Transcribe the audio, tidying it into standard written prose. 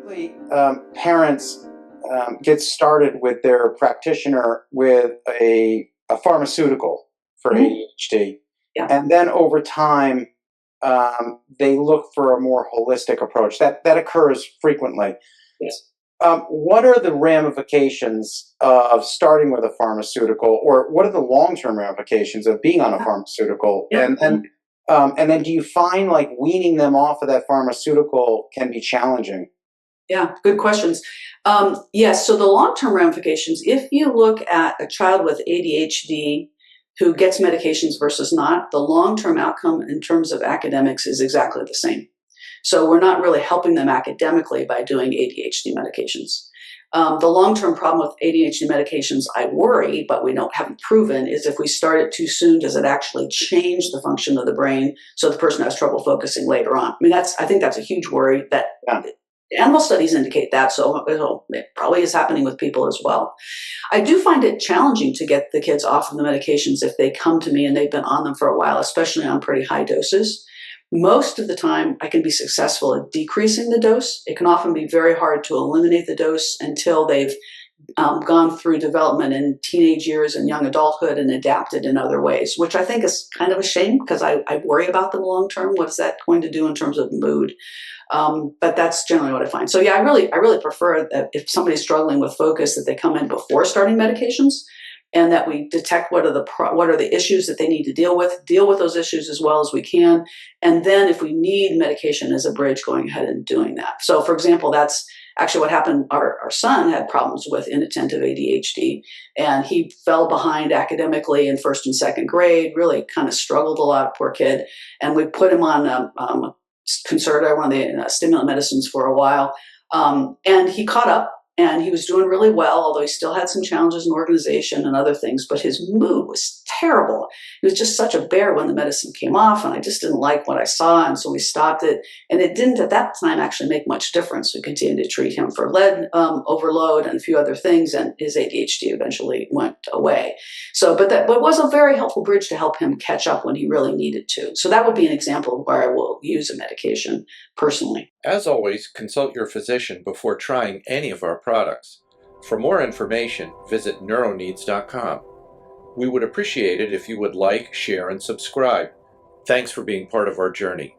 Typically, parents get started with their practitioner with a pharmaceutical for Mhm. ADHD, Yeah. and then over time, they look for a more holistic approach. That occurs frequently. Yes. What are the ramifications of starting with a pharmaceutical, or what are the long-term ramifications of being on a pharmaceutical? Yeah. And then, do you find like weaning them off of that pharmaceutical can be challenging? Yeah, good questions. Yes, so the long-term ramifications, if you look at a child with ADHD who gets medications versus not, the long-term outcome in terms of academics is exactly the same. So we're not really helping them academically by doing ADHD medications. The long-term problem with ADHD medications, I worry, but we haven't proven, is if we start it too soon, does it actually change the function of the brain so the person has trouble focusing later on? I mean, I think that's a huge worry that Yeah. animal studies indicate that, so it probably is happening with people as well. I do find it challenging to get the kids off of the medications if they come to me and they've been on them for a while, especially on pretty high doses. Most of the time, I can be successful at decreasing the dose. It can often be very hard to eliminate the dose until they've gone through development in teenage years and young adulthood and adapted in other ways, which I think is kind of a shame because I worry about them long term. What is that going to do in terms of mood? But that's generally what I find. So yeah, I really prefer that if somebody's struggling with focus, that they come in before starting medications, and that we detect what are the issues that they need to deal with those issues as well as we can, and then if we need medication as a bridge, going ahead and doing that. So, for example, that's actually what happened. Our son had problems with inattentive ADHD, and he fell behind academically in first and second grade. Really, kind of struggled a lot, poor kid. And we put him on Concerta, one of the stimulant medicines, for a while. And he caught up and he was doing really well, although he still had some challenges in organization and other things, but his mood was terrible. He was just such a bear when the medicine came off, and I just didn't like what I saw, and so we stopped it. And it didn't at that time actually make much difference. We continued to treat him for lead overload and a few other things, and his ADHD eventually went away. So, but it was a very helpful bridge to help him catch up when he really needed to. So that would be an example of where I will use a medication personally. As always, consult your physician before trying any of our products. For more information, visit NeuroNeeds.com. We would appreciate it if you would like, share, and subscribe. Thanks for being part of our journey.